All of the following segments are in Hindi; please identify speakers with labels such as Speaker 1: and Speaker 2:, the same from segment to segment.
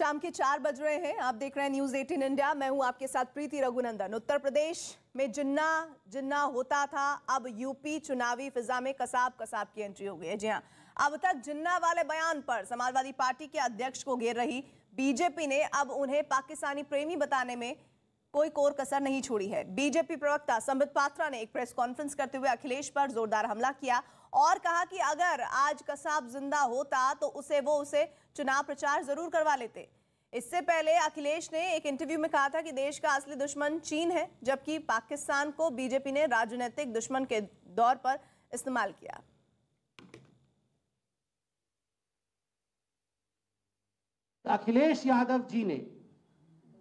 Speaker 1: शाम के 4 बज रहे हैं। आप देख रहे हैं न्यूज 18 इंडिया। मैं हूं आपके साथ प्रीति रघुनंदन। उत्तर प्रदेश में जिन्ना जिन्ना होता था, अब यूपी चुनावी फिजा में कसाब की एंट्री हो गई है। जी हां, अब तक जिन्ना वाले बयान पर समाजवादी पार्टी के अध्यक्ष को घेर रही बीजेपी ने अब उन्हें पाकिस्तानी प्रेमी बताने में कोई कोर कसर नहीं छोड़ी है। बीजेपी प्रवक्ता संबित पात्रा ने एक प्रेस कॉन्फ्रेंस करते हुए अखिलेश पर जोरदार हमला किया और कहा कि अगर आज कसाब जिंदा होता तो उसे चुनाव प्रचार जरूर करवा लेते। इससे पहले अखिलेश ने एक इंटरव्यू में कहा था कि देश का असली दुश्मन चीन है, जबकि पाकिस्तान को बीजेपी ने राजनीतिक दुश्मन के दौर पर इस्तेमाल किया।
Speaker 2: अखिलेश यादव जी ने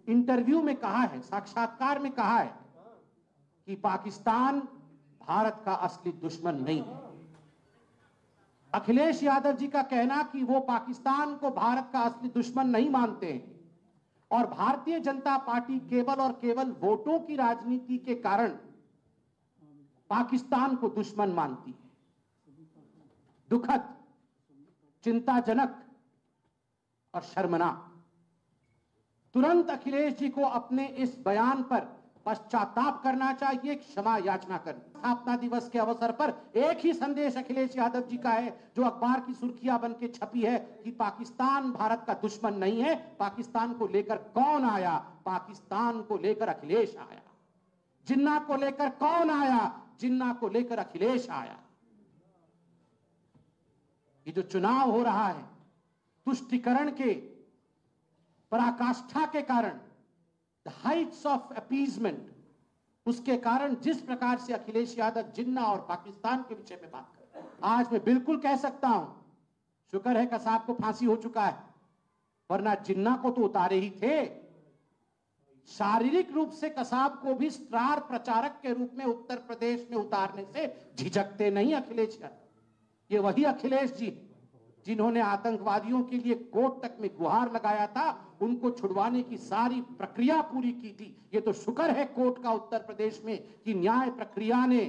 Speaker 2: इंटरव्यू में कहा है, साक्षात्कार में कहा है कि पाकिस्तान भारत का असली दुश्मन नहीं है। अखिलेश यादव जी का कहना कि वो पाकिस्तान को भारत का असली दुश्मन नहीं मानते हैं और भारतीय जनता पार्टी केवल और केवल वोटों की राजनीति के कारण पाकिस्तान को दुश्मन मानती है, दुखद, चिंताजनक और शर्मनाक। तुरंत अखिलेश जी को अपने इस बयान पर पश्चाताप करना चाहिए, क्षमा याचना करनी। स्थापना दिवस के अवसर पर एक ही संदेश अखिलेश यादव जी का है जो अखबार की सुर्खियां बन के छपी है कि पाकिस्तान भारत का दुश्मन नहीं है। पाकिस्तान को लेकर कौन आया? पाकिस्तान को लेकर अखिलेश आया। जिन्ना को लेकर कौन आया? जिन्ना को लेकर अखिलेश आया। ये जो चुनाव हो रहा है तुष्टिकरण के पराकाष्ठा के कारण, द हाइट्स ऑफ अपीजमेंट, उसके कारण जिस प्रकार से अखिलेश यादव जिन्ना और पाकिस्तान के विषय में बात कर रहे हैं, आज मैं बिल्कुल कह सकता हूं शुक्र है कसाब को फांसी हो चुका है, वरना जिन्ना को तो उतारे ही थे। शारीरिक रूप से कसाब को भी स्टार प्रचारक के रूप में उत्तर प्रदेश में उतारने से झिझकते नहीं अखिलेश यादव। ये वही अखिलेश जी जिन्होंने आतंकवादियों के लिए कोर्ट तक में गुहार लगाया था, उनको छुड़वाने की सारी प्रक्रिया पूरी की थी। ये तो शुक्र है कोर्ट का उत्तर प्रदेश में कि न्याय प्रक्रिया ने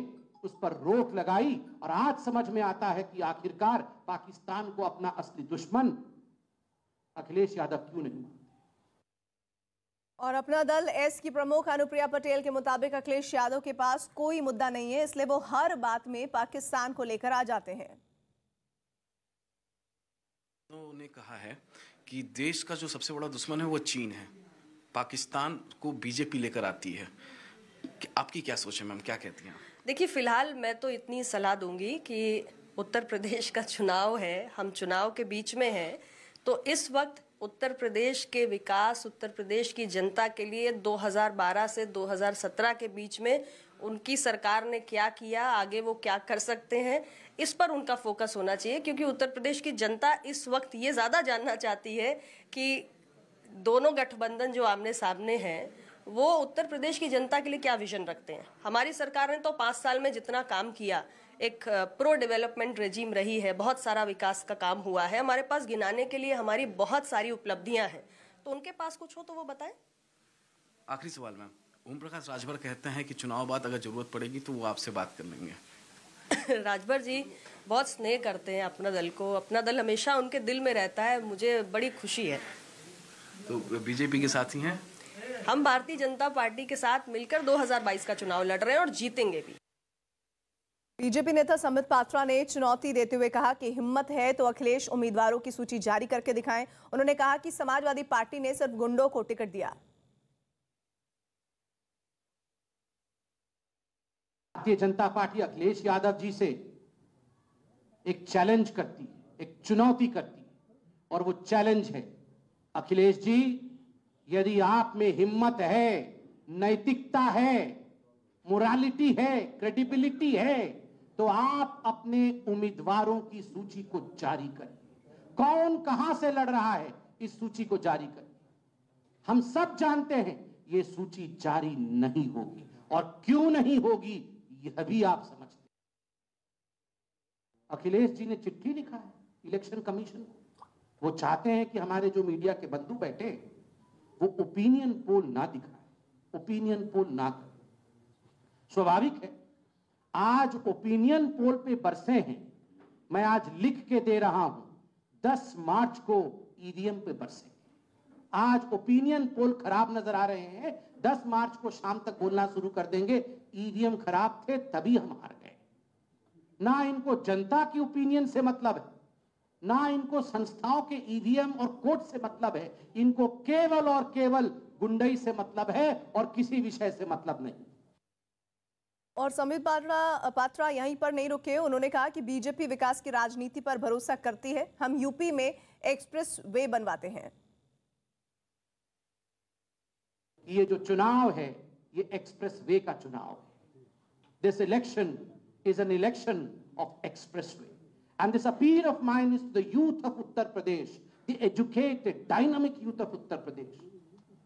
Speaker 2: उस पर रोक लगाई और आज समझ में आता है कि आखिरकार पाकिस्तान को अपना असली दुश्मन अखिलेश यादव क्यों नहीं मानते।
Speaker 1: और अपना दल एस की प्रमुख अनुप्रिया पटेल के मुताबिक अखिलेश यादव के पास कोई मुद्दा नहीं है, इसलिए वो हर बात में पाकिस्तान को लेकर आ जाते हैं।
Speaker 3: उन्होंने कहा है कि देश का जो सबसे बड़ा दुश्मन है वो चीन है, पाकिस्तान को बीजेपी लेकर आती है। आपकी क्या सोच है मैम, क्या कहती हैं?
Speaker 4: देखिए, फिलहाल मैं तो इतनी सलाह दूंगी कि उत्तर प्रदेश का चुनाव है, हम चुनाव के बीच में हैं, तो इस वक्त उत्तर प्रदेश के विकास, उत्तर प्रदेश की जनता के लिए 2012 से 2017 के बीच में उनकी सरकार ने क्या किया, आगे वो क्या कर सकते हैं, इस पर उनका फोकस होना चाहिए। क्योंकि उत्तर प्रदेश की जनता इस वक्त ये ज़्यादा जानना चाहती है कि दोनों गठबंधन जो आमने सामने हैं वो उत्तर प्रदेश की जनता के लिए क्या विजन रखते हैं। हमारी सरकार ने तो 5 साल में जितना काम किया, एक प्रो डेवलपमेंट रेजिम रही है, बहुत सारा विकास का काम हुआ है, हमारे पास गिनाने के लिए हमारी बहुत सारी उपलब्धियां हैं, तो उनके पास कुछ हो तो वो बताएं।
Speaker 3: आखिरी सवाल मैम, ओम प्रकाश राजभर कहते हैं कि चुनाव बाद अगर जरूरत पड़ेगी तो वो आपसे बात कर लेंगे।
Speaker 4: राजभर जी बहुत स्नेह करते हैं अपना दल को, अपना दल हमेशा उनके दिल में रहता है, मुझे बड़ी खुशी है।
Speaker 3: तो बीजेपी के साथ ही हैं?
Speaker 4: हम भारतीय जनता पार्टी के साथ मिलकर 2022 का चुनाव लड़ रहे हैं और जीतेंगे भी।
Speaker 1: बीजेपी नेता संबित पात्रा ने चुनौती देते हुए कहा कि हिम्मत है तो अखिलेश उम्मीदवारों की सूची जारी करके दिखाएं। उन्होंने कहा कि समाजवादी पार्टी ने सिर्फ गुंडों को टिकट दिया।
Speaker 2: भारतीय जनता पार्टी अखिलेश यादव जी से एक चैलेंज करती है, एक चुनौती करती है, और वो चैलेंज है, अखिलेश जी यदि आप में हिम्मत है, नैतिकता है, मोरालिटी है, क्रेडिबिलिटी है, तो आप अपने उम्मीदवारों की सूची को जारी करें। कौन कहां से लड़ रहा है इस सूची को जारी करें। हम सब जानते हैं ये सूची जारी नहीं होगी, और क्यों नहीं होगी यह भी आप समझते हैं। अखिलेश जी ने चिट्ठी लिखा है इलेक्शन कमीशन को। वो चाहते हैं कि हमारे जो मीडिया के बंधु बैठे वो ओपिनियन पोल ना दिखाए, ओपिनियन पोल ना करें। स्वाभाविक है, आज ओपिनियन पोल पे बरसे हैं। मैं आज लिख के दे रहा हूं 10 मार्च को ईवीएम पे बरसेंगे। आज ओपिनियन पोल खराब नजर आ रहे हैं, 10 मार्च को शाम तक बोलना शुरू कर देंगे ईवीएम खराब थे तभी हम हार गए। ना इनको जनता की ओपिनियन से मतलब है, ना इनको संस्थाओं के ईवीएम और कोर्ट से मतलब है, इनको केवल और केवल गुंडई से मतलब है और किसी विषय से मतलब नहीं।
Speaker 1: और संबित पात्रा यहीं पर नहीं रुके, उन्होंने कहा कि बीजेपी विकास की राजनीति पर भरोसा करती है, हम यूपी में एक्सप्रेस वे बनवाते हैं।
Speaker 2: ये जो चुनाव है ये एक्सप्रेस वे का चुनाव है। This election is an election of express way and this appeal of mine is the youth of Uttar Pradesh, the educated dynamic youth of Uttar Pradesh.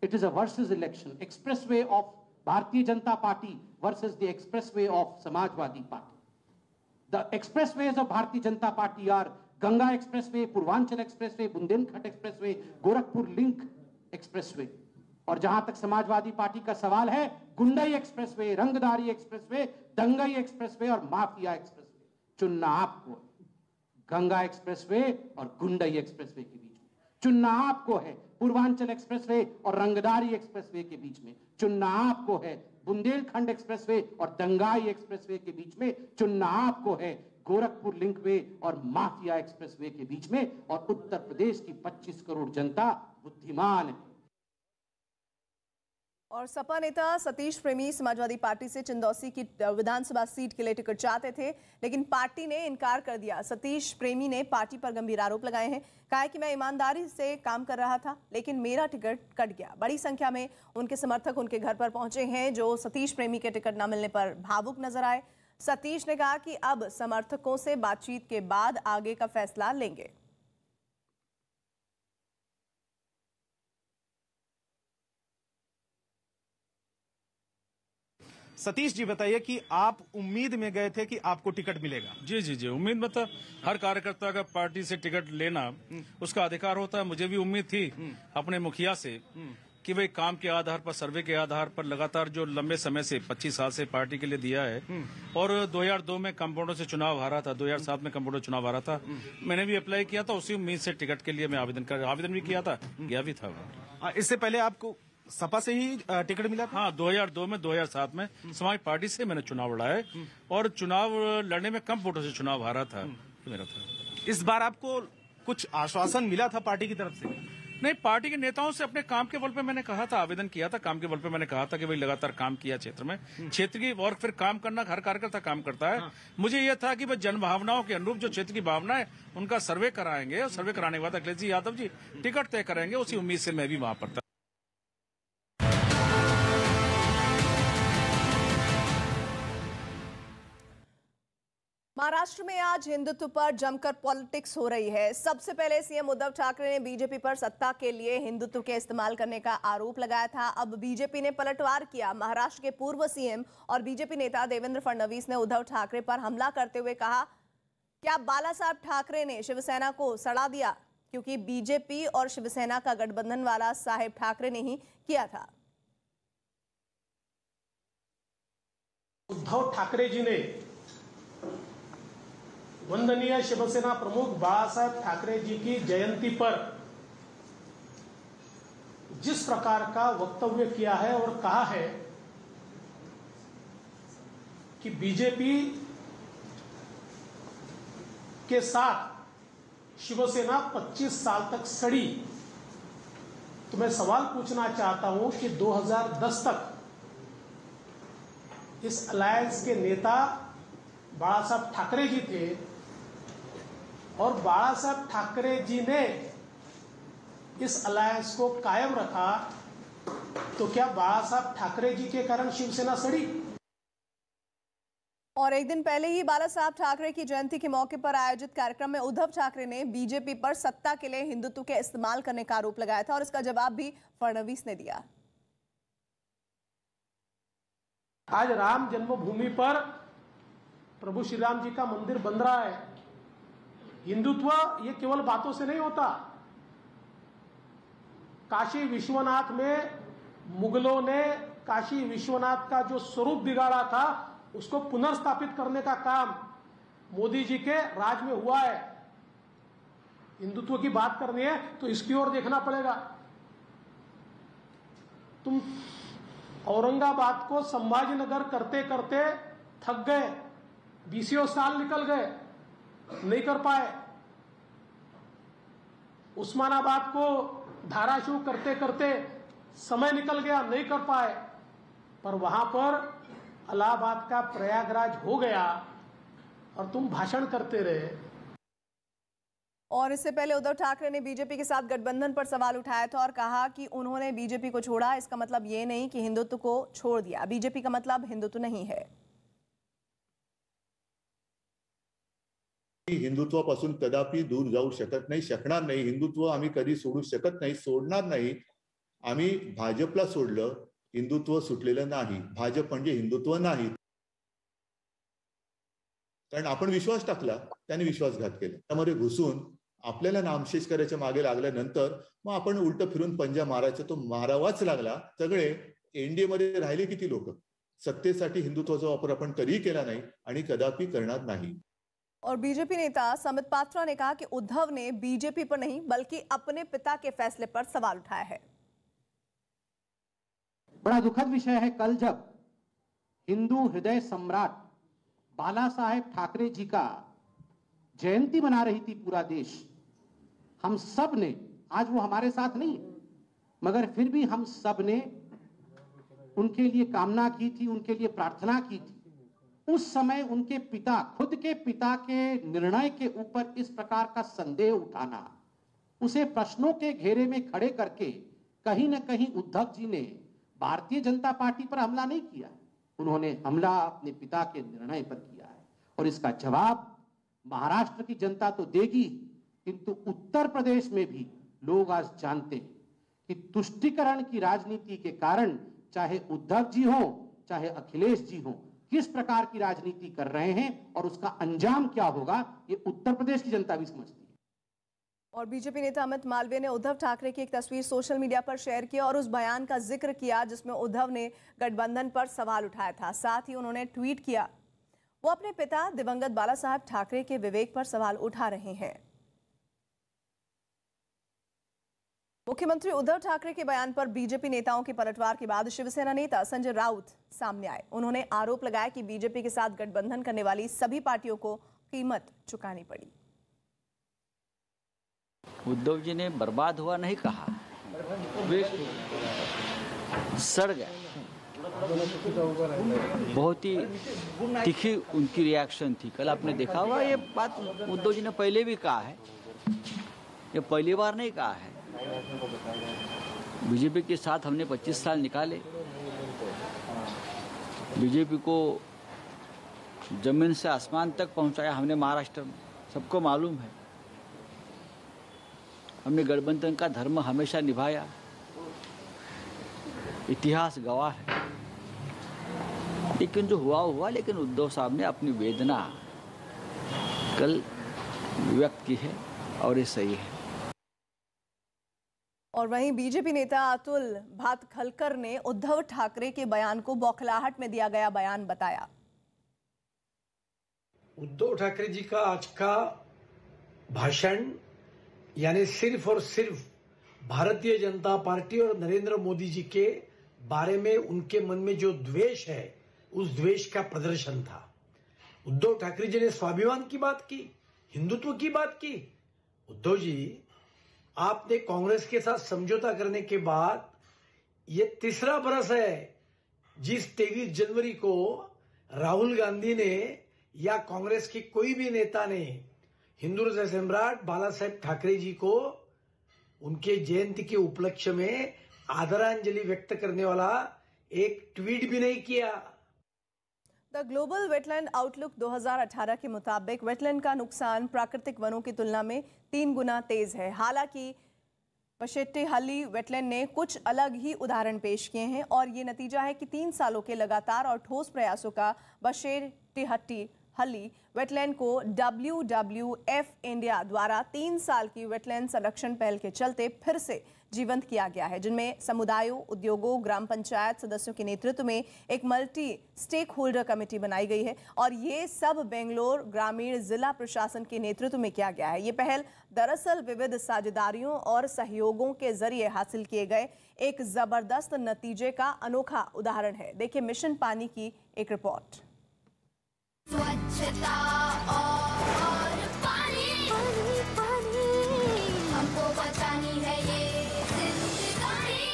Speaker 2: It is a versus election, express way of Bharatiya Janata party versus the expressway of Samajwadi Party. The expressways of Bharatiya Janata Party are Ganga Expressway, Purvanchal Expressway, Bundelkhand Expressway, Gorakhpur Link Expressway. और जहां तक समाजवादी पार्टी का सवाल है, गुंडई एक्सप्रेसवे, रंगदारी एक्सप्रेसवे, दंगई एक्सप्रेसवे और माफिया एक्सप्रेसवे, चुनना आपको गंगा एक्सप्रेसवे और गुंडई एक्सप्रेसवे के बीच में, चुनना आपको है पूर्वांचल एक्सप्रेसवे और रंगदारी एक्सप्रेसवे के बीच में, चुनना आपको है बुंदेलखंड एक्सप्रेसवे और दंगाई एक्सप्रेसवे के बीच में, चुनना आपको है गोरखपुर लिंक वे और माफिया एक्सप्रेसवे के बीच में। और उत्तर प्रदेश की 25 करोड़ जनता बुद्धिमान है।
Speaker 1: और सपा नेता सतीश प्रेमी समाजवादी पार्टी से चिंदौसी की विधानसभा सीट के लिए टिकट चाहते थे, लेकिन पार्टी ने इनकार कर दिया। सतीश प्रेमी ने पार्टी पर गंभीर आरोप लगाए हैं, कहा है कि मैं ईमानदारी से काम कर रहा था लेकिन मेरा टिकट कट गया। बड़ी संख्या में उनके समर्थक उनके घर पर पहुंचे हैं, जो सतीश प्रेमी के टिकट न मिलने पर भावुक नजर आए। सतीश ने कहा कि अब समर्थकों से बातचीत के बाद आगे का फैसला लेंगे।
Speaker 5: सतीश जी बताइए कि आप उम्मीद में गए थे कि आपको टिकट मिलेगा?
Speaker 6: जी जी जी, उम्मीद मतलब हर कार्यकर्ता का पार्टी से टिकट लेना उसका अधिकार होता है। मुझे भी उम्मीद थी अपने मुखिया से कि भाई काम के आधार पर, सर्वे के आधार पर लगातार जो लंबे समय से 25 साल से पार्टी के लिए दिया है, और 2002 में कंपाउंडर से चुनाव हारा था, 2007 में कंपाउंडर चुनाव हारा था, मैंने भी अप्लाई किया था, उसी उम्मीद से टिकट के लिए मैं आवेदन भी किया था, गया भी था।
Speaker 5: इससे पहले आपको सपा से ही टिकट मिला था?
Speaker 6: हाँ, 2002 में, 2007 में समाज पार्टी से मैंने चुनाव लड़ा है और चुनाव लड़ने में कम वोटों से चुनाव हारा था, मेरा था।
Speaker 5: इस बार आपको कुछ आश्वासन मिला था पार्टी की तरफ से?
Speaker 6: नहीं, पार्टी के नेताओं से अपने काम के बल पे मैंने कहा था, आवेदन किया था, काम के बल पे मैंने कहा था कि भाई लगातार काम किया क्षेत्र में, क्षेत्र की, और फिर काम करना हर कार्यकर्ता काम करता है। मुझे यह था कि भाई जन भावनाओं के अनुरूप जो क्षेत्र की भावना है उनका सर्वे कराएंगे, और सर्वे कराने के बाद अखिलेश जी यादव जी टिकट तय करेंगे, उसी उम्मीद से मैं भी वहां पर था।
Speaker 1: महाराष्ट्र में आज हिंदुत्व पर जमकर पॉलिटिक्स हो रही है। सबसे पहले सीएम उद्धव ठाकरे ने बीजेपी पर सत्ता के लिए हिंदुत्व के इस्तेमाल करने का आरोप लगाया था। अब बीजेपी ने पलटवार किया। महाराष्ट्र के पूर्व सीएम और बीजेपी नेता देवेंद्र फडणवीस ने उद्धव ठाकरे पर हमला करते हुए कहा, क्या बाला साहब ठाकरे ने शिवसेना को सड़ा दिया, क्योंकि बीजेपी और शिवसेना का गठबंधन वाला साहेब ठाकरे ने ही किया था।
Speaker 7: उद्धव ठाकरे जी ने वंदनीय शिवसेना प्रमुख बाला साहब ठाकरे जी की जयंती पर जिस प्रकार का वक्तव्य किया है और कहा है कि बीजेपी के साथ शिवसेना 25 साल तक सड़ी, तो मैं सवाल पूछना चाहता हूं कि 2010 तक इस अलायंस के नेता बाला साहब ठाकरे जी थे, और बाला साहब ठाकरे जी ने इस अलायंस को कायम रखा, तो क्या बाला साहब ठाकरे जी के कारण शिवसेना सड़ी?
Speaker 1: और एक दिन पहले ही बाला साहब ठाकरे की जयंती के मौके पर आयोजित कार्यक्रम में उद्धव ठाकरे ने बीजेपी पर सत्ता के लिए हिंदुत्व के इस्तेमाल करने का आरोप लगाया था, और इसका जवाब भी फडणवीस ने दिया।
Speaker 7: आज राम जन्मभूमि पर प्रभु श्री राम जी का मंदिर बन रहा है। हिंदुत्व ये केवल बातों से नहीं होता। काशी विश्वनाथ में मुगलों ने काशी विश्वनाथ का जो स्वरूप बिगाड़ा था, उसको पुनर्स्थापित करने का काम मोदी जी के राज में हुआ है। हिंदुत्व की बात करनी है तो इसकी ओर देखना पड़ेगा। तुम औरंगाबाद को संभाजीनगर करते करते थक गए, 20 साल निकल गए, नहीं कर पाए। उस्मानाबाद को धाराशिव करते करते समय निकल गया, नहीं कर पाए। पर वहां पर इलाहाबाद का प्रयागराज हो गया और तुम भाषण करते रहे।
Speaker 1: और इससे पहले उद्धव ठाकरे ने बीजेपी के साथ गठबंधन पर सवाल उठाया था और कहा कि उन्होंने बीजेपी को छोड़ा, इसका मतलब ये नहीं कि हिंदुत्व को छोड़ दिया। बीजेपी का मतलब हिंदुत्व नहीं है।
Speaker 8: हिंदुत्वापासून कदापि दूर जाऊ शकत नाही, शकणार नाही। हिंदुत्व आम्ही कधी सोडू शकत नाही, सोडणार नाही। आम्ही भाजपला सोडलं, हिंदुत्व सुटलेलं नाही। भाजप म्हणजे हिंदुत्व नाही, कारण आपण विश्वास टाकला, त्याने विश्वासघात केला। त्यामध्ये घुसून आपल्याला नामशेष करायच्या मागे लागल्यानंतर मग आपण उलट फिरून पंजा मारायचा, तो मारावाच लागला। सगळे एनडीए मध्ये राहिले किती लोक, सत्तेसाठी हिंदुत्वाचा वापर आपण कधीही केला नाही आणि कदापि करणार नाही।
Speaker 1: और बीजेपी नेता संबित पात्रा ने कहा कि उद्धव ने बीजेपी पर नहीं बल्कि अपने पिता के फैसले पर सवाल उठाया है।
Speaker 2: बड़ा दुखद विषय है, कल जब हिंदू हृदय सम्राट बाला साहेब ठाकरे जी का जयंती मना रही थी पूरा देश, हम सब ने, आज वो हमारे साथ नहीं मगर फिर भी हम सब ने उनके लिए कामना की थी, उनके लिए प्रार्थना की थी। उस समय उनके पिता, खुद के पिता के निर्णय के ऊपर इस प्रकार का संदेह उठाना, उसे प्रश्नों के घेरे में खड़े करके कहीं न कहीं उद्धव जी ने भारतीय जनता पार्टी पर हमला नहीं किया, उन्होंने हमला अपने पिता के निर्णय पर किया है। और इसका जवाब महाराष्ट्र की जनता तो देगी, किंतु उत्तर प्रदेश में भी लोग आज जानते हैं कि तुष्टीकरण की राजनीति के कारण चाहे उद्धव जी हो चाहे अखिलेश जी हो, किस प्रकार की राजनीति कर रहे हैं और उसका अंजाम क्या होगा, ये उत्तर प्रदेश की जनता भी समझती है।
Speaker 1: और बीजेपी नेता अमित मालवीय ने उद्धव ठाकरे की एक तस्वीर सोशल मीडिया पर शेयर की और उस बयान का जिक्र किया जिसमें उद्धव ने गठबंधन पर सवाल उठाया था। साथ ही उन्होंने ट्वीट किया, वो अपने पिता दिवंगत बाला साहब ठाकरे के विवेक पर सवाल उठा रहे हैं। मुख्यमंत्री उद्धव ठाकरे के बयान पर बीजेपी नेताओं के पलटवार के बाद शिवसेना नेता संजय राउत सामने आए। उन्होंने आरोप लगाया कि बीजेपी के साथ गठबंधन करने वाली सभी पार्टियों को कीमत चुकानी पड़ी।
Speaker 9: उद्धव जी ने बर्बाद हुआ नहीं कहा, वे सड़ गए। बहुत ही तीखी उनकी रिएक्शन थी। कल आपने देखा होगा, ये बात उद्धव जी ने पहले भी कहा है, ये पहली बार नहीं कहा है। बीजेपी के साथ हमने 25 साल निकाले, बीजेपी को जमीन से आसमान तक पहुंचाया हमने महाराष्ट्र में, सबको मालूम है। हमने गठबंधन का धर्म हमेशा निभाया, इतिहास गवाह है। लेकिन जो हुआ हुआ, लेकिन उद्धव साहब ने अपनी वेदना कल व्यक्त की है और ये सही है।
Speaker 1: और वहीं बीजेपी नेता अतुल भातखलकर ने उद्धव ठाकरे के बयान को बौखलाहट में दिया गया बयान बताया।
Speaker 10: उद्धव ठाकरे जी का आज का भाषण यानी सिर्फ और सिर्फ भारतीय जनता पार्टी और नरेंद्र मोदी जी के बारे में उनके मन में जो द्वेष है, उस द्वेष का प्रदर्शन था। उद्धव ठाकरे जी ने स्वाभिमान की बात की, हिंदुत्व की बात की। उद्धव जी, आपने कांग्रेस के साथ समझौता करने के बाद ये तीसरा बरस है जिस 23 जनवरी को राहुल गांधी ने या कांग्रेस के कोई भी नेता ने हिंदू हृदय सम्राट बाला साहेब ठाकरे जी को उनके जयंती के उपलक्ष्य में आदरांजलि व्यक्त करने वाला एक ट्वीट भी नहीं किया।
Speaker 1: द ग्लोबल वेटलैंड आउटलुक 2018 के मुताबिक वेटलैंड का नुकसान प्राकृतिक वनों की तुलना में 3 गुना तेज है। हालांकि पशेट्टीहल्ली वेटलैंड ने कुछ अलग ही उदाहरण पेश किए हैं और ये नतीजा है कि 3 सालों के लगातार और ठोस प्रयासों का पशेट्टीहल्ली वेटलैंड को WWF इंडिया द्वारा 3 साल की वेटलैंड संरक्षण पहल के चलते फिर से जीवंत किया गया है, जिनमें समुदायों, उद्योगों, ग्राम पंचायत सदस्यों के नेतृत्व में एक मल्टी स्टेक होल्डर कमेटी बनाई गई है और ये सब बेंगलोर ग्रामीण जिला प्रशासन के नेतृत्व में किया गया है। ये पहल दरअसल विविध साझेदारियों और सहयोगों के जरिए हासिल किए गए एक जबरदस्त नतीजे का अनोखा उदाहरण है। देखिए मिशन पानी की एक रिपोर्ट।
Speaker 11: स्वच्छता और पानी, पानी, पानी, हमको बचानी है ये जिंदगानी।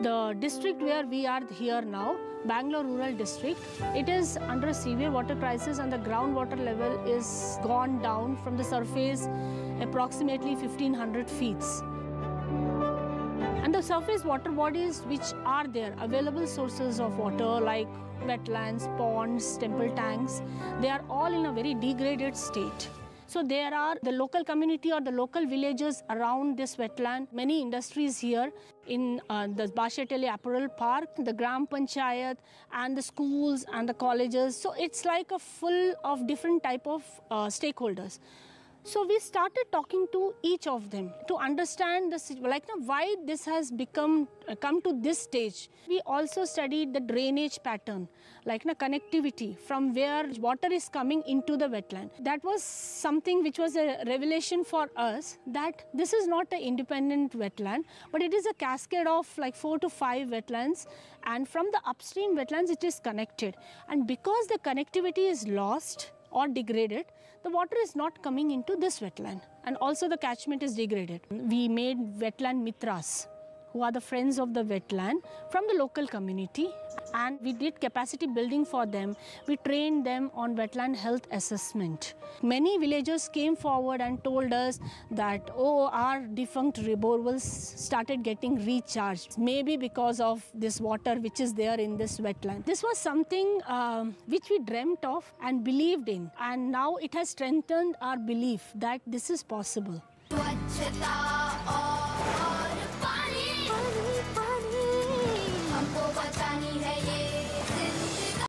Speaker 12: The district where we are here now, Bangalore Rural District, it is under a severe water crisis and the groundwater level is gone down from the surface approximately 1500 feet. And the surface water bodies which are there, available sources of water like wetlands, ponds, temple tanks, they are all in a very degraded state. So there are the local community or the local villages around this wetland, many industries here in the Bashetele Apparel Park, the Gram Panchayat and the schools and the colleges. So it's like a full of different type of stakeholders. So we started talking to each of them to understand why this has come to this stage. We also studied the drainage pattern, connectivity from where water is coming into the wetland. That was something which was a revelation for us, that this is not an independent wetland, but it is a cascade of 4 to 5 wetlands, and from the upstream wetlands it is connected. And because the connectivity is lost or degraded, the water is not coming into this wetland, and also the catchment is degraded. We made wetland mitras, who are the friends of the wetland from the local community, and we did capacity building for them. We trained them on wetland health assessment. Many villagers came forward and told us that, oh, our defunct borewells started getting recharged, maybe because of this water which is there in this wetland. This was something which we dreamt of and believed in, and now it has strengthened our belief that this is possible.
Speaker 11: स्वच्छता